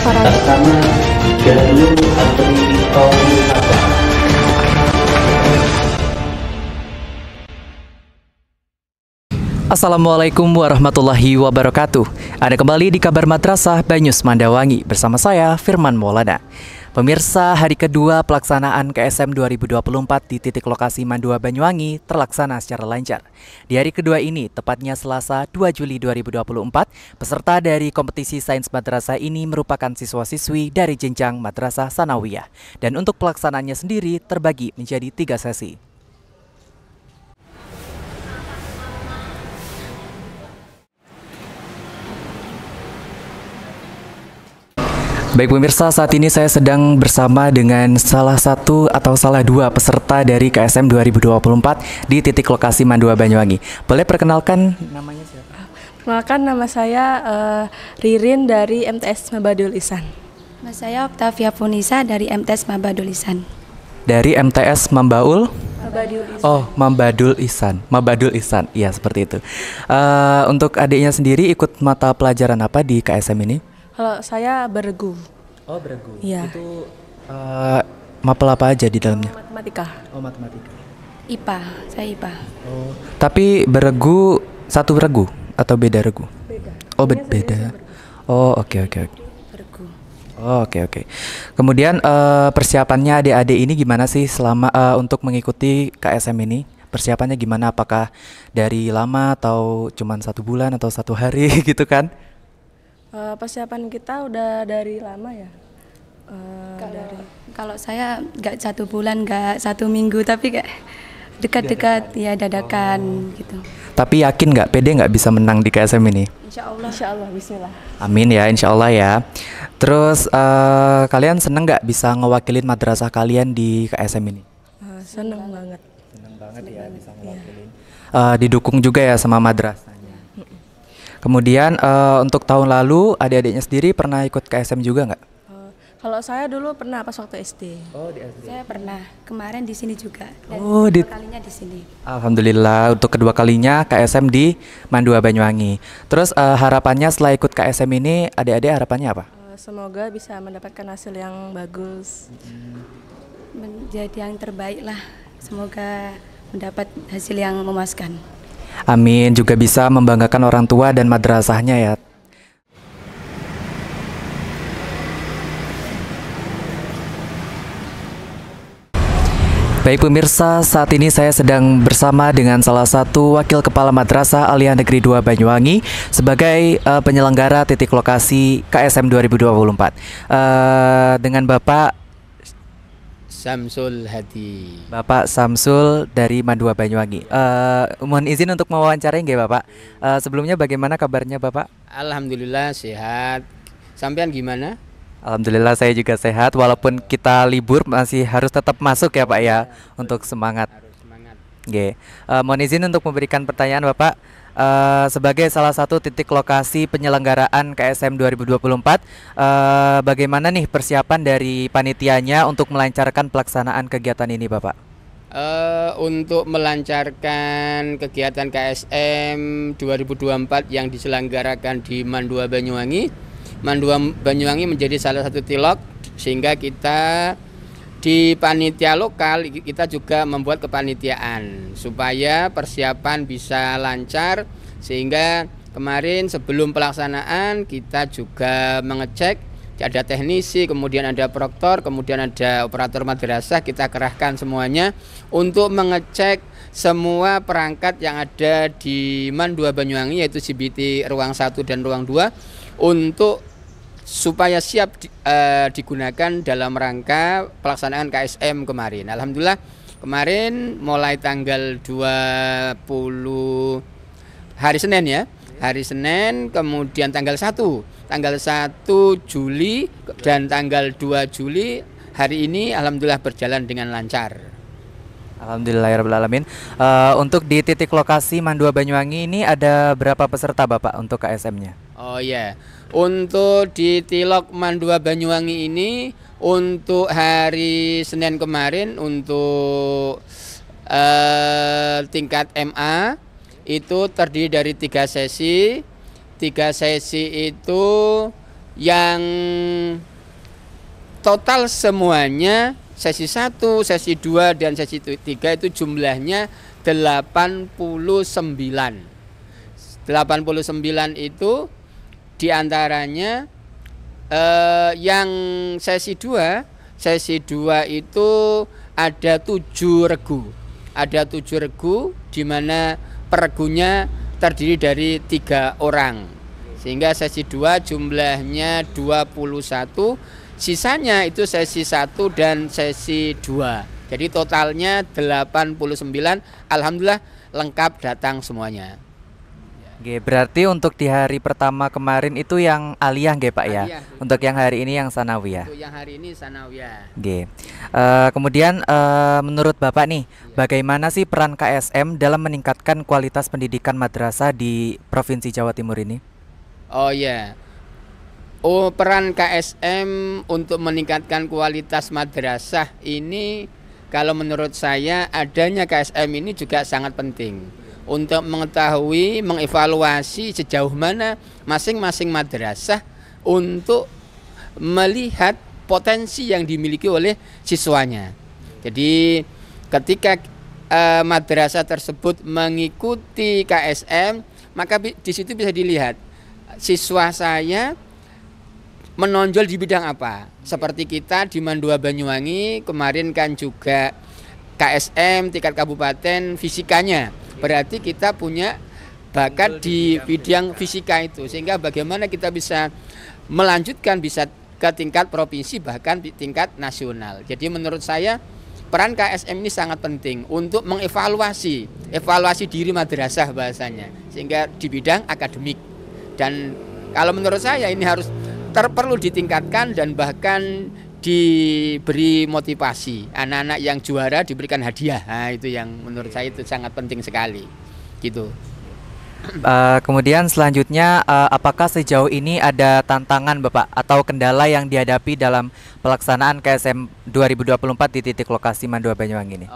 pertama jalur arteri tol Sabang. Assalamualaikum warahmatullahi wabarakatuh. Anda kembali di Kabar Madrasah Banyus Mandawangi bersama saya Firman Maulana. Pemirsa, hari kedua pelaksanaan KSM 2024 di titik lokasi Mandua Banyuwangi terlaksana secara lancar. Di hari kedua ini, tepatnya Selasa 2 Juli 2024, peserta dari kompetisi Sains Madrasah ini merupakan siswa-siswi dari jenjang Madrasah Sanawiyah. Dan untuk pelaksanaannya sendiri terbagi menjadi 3 sesi. Baik pemirsa, saat ini saya sedang bersama dengan salah satu atau salah dua peserta dari KSM 2024 di titik lokasi Mandua Banyuwangi. Boleh perkenalkan namanya siapa? Perkenalkan, nama saya Ririn dari MTS Mabadul Ihsan. Nama saya Oktavia Funisa dari MTS Mabadul Ihsan. Dari MTS Mabadul Ihsan. Oh, Mabadul Ihsan. Mabadul Ihsan, iya seperti itu. Untuk adiknya sendiri ikut mata pelajaran apa di KSM ini? Kalau saya beregu. Oh, beregu. Iya. Itu mapel apa aja di dalamnya? Matematika. Oh, matematika. IPA, saya IPA. Oh, tapi beregu satu regu atau beda regu? Beda. Oh, beda. Oh, oke. Beregu. Oh, oke. Kemudian persiapannya adik-adik ini gimana sih selama untuk mengikuti KSM ini? Persiapannya gimana? Apakah dari lama atau cuman 1 bulan atau 1 hari gitu kan? Persiapan kita udah dari lama ya. Kalau saya nggak 1 bulan, nggak 1 minggu, tapi kayak dekat-dekat ya dadakan gitu. Tapi yakin nggak, pede nggak bisa menang di KSM ini? Insya Allah, Bismillah. Amin ya, insya Allah ya. Terus kalian seneng nggak bisa ngewakilin madrasah kalian di KSM ini? Seneng banget. Seneng banget ya bisa ngewakilin. Didukung juga ya sama madrasahnya. Kemudian untuk tahun lalu adik-adiknya sendiri pernah ikut KSM juga nggak? Kalau saya dulu pernah pas waktu SD. Oh, di SD. Saya pernah kemarin di sini juga. Dan kedua kalinya di sini. Alhamdulillah untuk kedua kalinya KSM di Mandua Banyuwangi. Terus harapannya setelah ikut KSM ini adik-adik harapannya apa? Semoga bisa mendapatkan hasil yang bagus. Menjadi yang terbaik lah. Semoga mendapat hasil yang memuaskan. Amin, juga bisa membanggakan orang tua dan madrasahnya ya. Baik pemirsa, saat ini saya sedang bersama dengan salah satu Wakil Kepala Madrasah Aliyah Negeri 2 Banyuwangi sebagai penyelenggara titik lokasi KSM 2024. Dengan Bapak Samsul Hadi. Bapak Samsul dari Mandua Banyuwangi. Mohon izin untuk mewawancarai nggih Bapak. Sebelumnya bagaimana kabarnya Bapak? Alhamdulillah sehat. Sampean gimana? Alhamdulillah saya juga sehat. Walaupun kita libur masih harus tetap masuk ya Pak ya, untuk semangat. Harus semangat. Nggih. Mohon izin untuk memberikan pertanyaan Bapak. Sebagai salah satu titik lokasi penyelenggaraan KSM 2024, bagaimana nih persiapan dari panitianya untuk melancarkan pelaksanaan kegiatan ini Bapak? Untuk melancarkan kegiatan KSM 2024 yang diselenggarakan di Mandua Banyuwangi, Mandua Banyuwangi menjadi salah satu tilok sehingga kita di panitia lokal kita juga membuat kepanitiaan supaya persiapan bisa lancar, sehingga kemarin sebelum pelaksanaan kita juga mengecek ada teknisi, kemudian ada proktor, kemudian ada operator madrasah, kita kerahkan semuanya untuk mengecek semua perangkat yang ada di Mandua Banyuwangi yaitu CBT ruang 1 dan ruang 2 untuk supaya siap digunakan dalam rangka pelaksanaan KSM kemarin. Alhamdulillah kemarin mulai tanggal 20 hari Senin ya. Hari Senin, kemudian tanggal 1 Juli dan tanggal 2 Juli hari ini alhamdulillah berjalan dengan lancar. Alhamdulillahirrahmanirrahim. Untuk di titik lokasi Mandua Banyuwangi ini ada berapa peserta Bapak untuk KSM-nya? Oh ya. Untuk di Tilok Mandua Banyuwangi ini untuk hari Senin kemarin untuk tingkat MA itu terdiri dari 3 sesi. 3 sesi itu yang total semuanya sesi 1, sesi 2 dan sesi 3 itu jumlahnya 89. 89 itu diantaranya yang sesi 2 itu ada 7 regu. Ada 7 regu di mana per regunya terdiri dari 3 orang. Sehingga sesi 2 jumlahnya 21, sisanya itu sesi 1 dan sesi 2. Jadi totalnya 89. Alhamdulillah lengkap datang semuanya. Oke, berarti untuk di hari pertama kemarin itu yang aliyah nggih Pak ya? Aliyah. Untuk yang hari ini yang sanawiyah. Untuk yang hari ini sanawiyah. Oke. Kemudian menurut Bapak nih, bagaimana sih peran KSM dalam meningkatkan kualitas pendidikan madrasah di Provinsi Jawa Timur ini? Oh ya. Peran KSM untuk meningkatkan kualitas madrasah ini kalau menurut saya adanya KSM ini juga sangat penting untuk mengetahui, mengevaluasi sejauh mana masing-masing madrasah untuk melihat potensi yang dimiliki oleh siswanya. Jadi ketika madrasah tersebut mengikuti KSM, maka di situ bisa dilihat siswa saya menonjol di bidang apa. Seperti kita di Mandua Banyuwangi kemarin kan juga KSM tingkat kabupaten fisikanya. Berarti kita punya bakat di bidang fisika itu, sehingga bagaimana kita bisa melanjutkan bisa ke tingkat provinsi bahkan di tingkat nasional. Jadi menurut saya peran KSM ini sangat penting untuk mengevaluasi diri madrasah bahasanya, sehingga di bidang akademik. Dan kalau menurut saya ini harus perlu ditingkatkan dan bahkan diberi motivasi. Anak-anak yang juara diberikan hadiah. Nah, itu yang menurut saya itu sangat penting sekali. Gitu. Kemudian selanjutnya apakah sejauh ini ada tantangan Bapak atau kendala yang dihadapi dalam pelaksanaan KSM 2024 di titik lokasi Mandua Banyuwangi ini?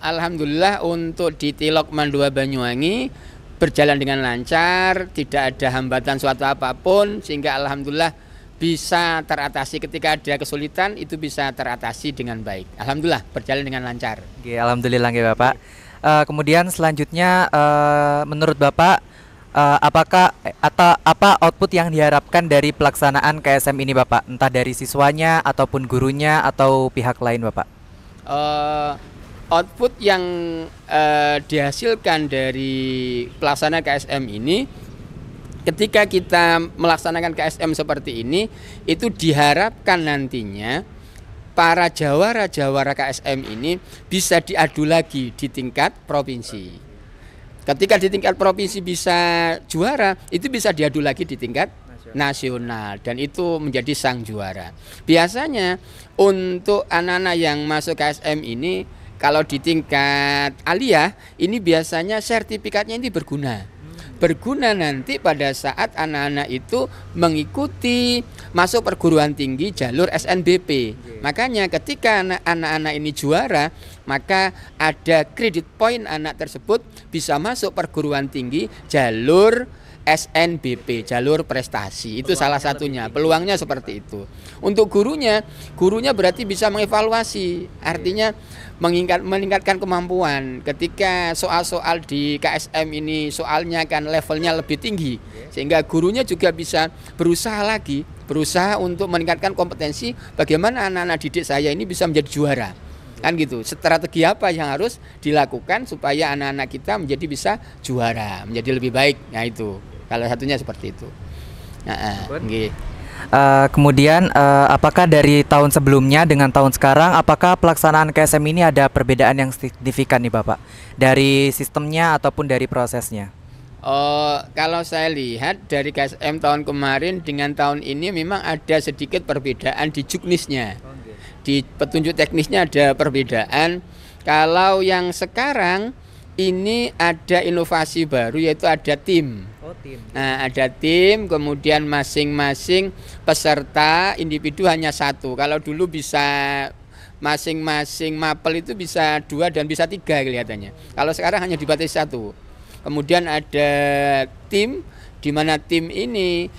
Alhamdulillah untuk di Tilok Mandua Banyuwangi berjalan dengan lancar, tidak ada hambatan suatu apapun, sehingga alhamdulillah bisa teratasi. Ketika ada kesulitan itu bisa teratasi dengan baik. Alhamdulillah berjalan dengan lancar. Oke, alhamdulillah ya Bapak. Kemudian selanjutnya menurut Bapak apa output yang diharapkan dari pelaksanaan KSM ini Bapak? Entah dari siswanya ataupun gurunya atau pihak lain Bapak? Output yang dihasilkan dari pelaksanaan KSM ini, ketika kita melaksanakan KSM seperti ini, itu diharapkan nantinya para jawara-jawara KSM ini bisa diadu lagi di tingkat provinsi. Ketika di tingkat provinsi bisa juara, itu bisa diadu lagi di tingkat nasional dan itu menjadi sang juara. Biasanya untuk anak-anak yang masuk KSM ini, kalau di tingkat aliyah, ini biasanya sertifikatnya ini berguna nanti pada saat anak-anak itu mengikuti masuk perguruan tinggi jalur SNBP. Makanya ketika anak-anak ini juara, maka ada kredit point anak tersebut bisa masuk perguruan tinggi jalur SNBP, jalur prestasi. Itu salah satunya, peluangnya seperti itu. Untuk gurunya berarti bisa mengevaluasi, artinya meningkatkan kemampuan. Ketika soal-soal di KSM ini soalnya kan levelnya lebih tinggi, sehingga gurunya juga bisa berusaha untuk meningkatkan kompetensi bagaimana anak-anak didik saya ini bisa menjadi juara. Kan gitu, strategi apa yang harus dilakukan supaya anak-anak kita menjadi bisa juara, menjadi lebih baik. Nah itu, kalau satunya seperti itu. Kemudian apakah dari tahun sebelumnya dengan tahun sekarang, apakah pelaksanaan KSM ini ada perbedaan yang signifikan nih Bapak? Dari sistemnya ataupun dari prosesnya? Kalau saya lihat dari KSM tahun kemarin dengan tahun ini memang ada sedikit perbedaan di juknisnya. Di petunjuk teknisnya ada perbedaan. Kalau yang sekarang ini ada inovasi baru, yaitu ada tim. Nah, ada tim, kemudian masing-masing peserta individu hanya satu. Kalau dulu bisa masing-masing mapel itu bisa 2 dan bisa 3 kelihatannya. Kalau sekarang hanya dibatasi 1. Kemudian ada tim, di mana tim ini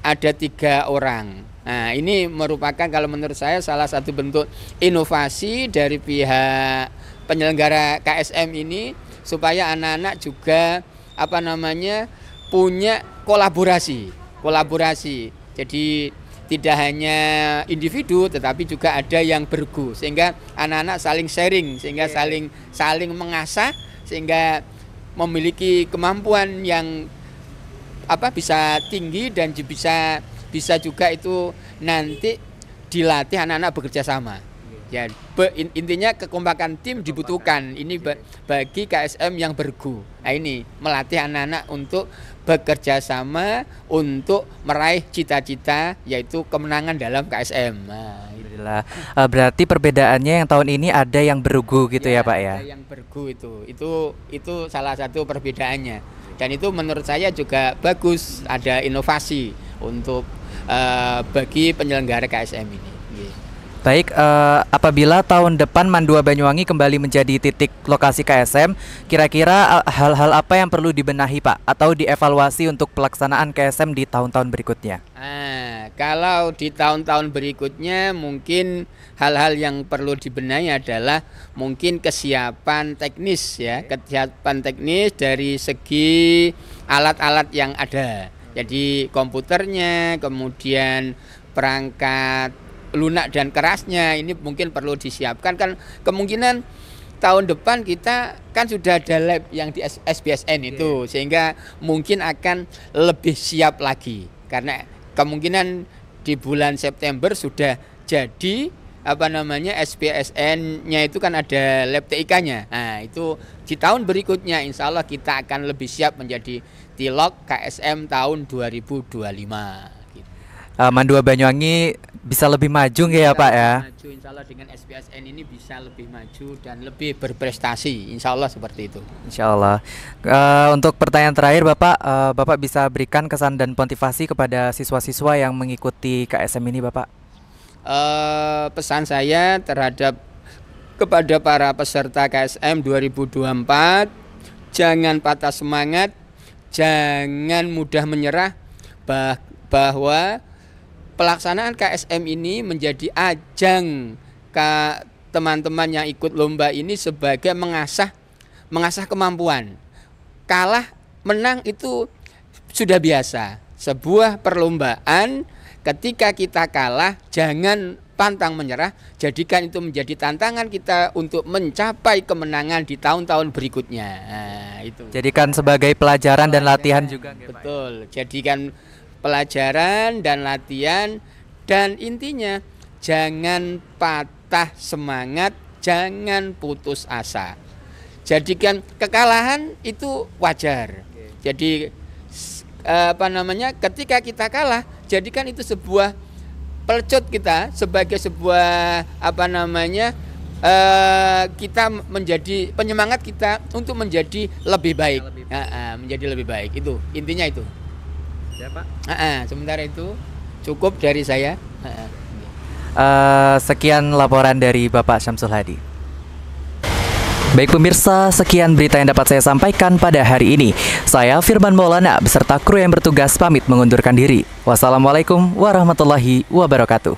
ada 3 orang. Nah, ini merupakan kalau menurut saya salah satu bentuk inovasi dari pihak penyelenggara KSM ini supaya anak-anak juga punya kolaborasi. Jadi tidak hanya individu tetapi juga ada yang bergu sehingga anak-anak saling sharing, sehingga saling mengasah sehingga memiliki kemampuan yang bisa tinggi dan bisa juga itu nanti dilatih anak-anak bekerja sama. Ya, intinya kekompakan tim dibutuhkan. Ini bagi KSM yang bergu. Nah, ini melatih anak-anak untuk bekerja sama untuk meraih cita-cita yaitu kemenangan dalam KSM. Nah, berarti perbedaannya yang tahun ini ada yang bergu gitu ya Pak ya? Ada yang bergu itu salah satu perbedaannya. Dan itu menurut saya juga bagus, ada inovasi untuk bagi penyelenggara KSM ini. Baik, apabila tahun depan Mandua Banyuwangi kembali menjadi titik lokasi KSM, kira-kira hal-hal apa yang perlu dibenahi Pak atau dievaluasi untuk pelaksanaan KSM di tahun-tahun berikutnya? Kalau di tahun-tahun berikutnya mungkin hal-hal yang perlu dibenahi adalah mungkin kesiapan teknis ya, kesiapan teknis dari segi alat-alat yang ada. Jadi komputernya, kemudian perangkat lunak dan kerasnya ini mungkin perlu disiapkan. Kan kemungkinan tahun depan kita kan sudah ada lab yang di SBSN itu, sehingga mungkin akan lebih siap lagi karena kemungkinan di bulan September sudah jadi SBSN-nya itu kan ada lab TIK-nya. Nah, itu di tahun berikutnya insya Allah kita akan lebih siap menjadi tilok KSM tahun 2025. Mandua Banyuwangi bisa lebih maju nggak ya Pak ya? Maju, insya Allah dengan SBSN ini bisa lebih maju dan lebih berprestasi, insya Allah seperti itu. Insya Allah. Untuk pertanyaan terakhir Bapak bisa berikan kesan dan motivasi kepada siswa-siswa yang mengikuti KSM ini Bapak? Pesan saya kepada para peserta KSM 2024, jangan patah semangat, jangan mudah menyerah, bahwa pelaksanaan KSM ini menjadi ajang teman-teman yang ikut lomba ini sebagai mengasah kemampuan. Kalah menang itu sudah biasa. Sebuah perlombaan ketika kita kalah jangan pantang menyerah, jadikan itu menjadi tantangan kita untuk mencapai kemenangan di tahun-tahun berikutnya. Nah, itu. Jadikan sebagai pelajaran dan latihan juga. Betul. Jadikan pelajaran dan latihan, dan intinya jangan patah semangat, jangan putus asa. Jadikan kekalahan itu wajar. Jadi ketika kita kalah, jadikan itu sebuah pelecut kita sebagai sebuah kita menjadi penyemangat kita untuk menjadi lebih baik. Menjadi lebih baik, itu intinya itu. Ya, Pak. Sementara itu cukup dari saya. Sekian laporan dari Bapak Syamsul Hadi. Baik pemirsa, sekian berita yang dapat saya sampaikan pada hari ini. Saya Firman Maulana beserta kru yang bertugas pamit mengundurkan diri. Wassalamualaikum warahmatullahi wabarakatuh.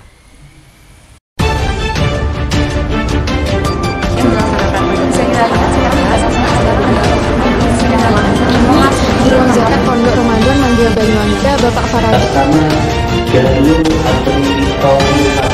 Guru Zakat Pondok Ramadan Mandua Banyuwangi, Bapak Faradi. Bersama jalur antri kaum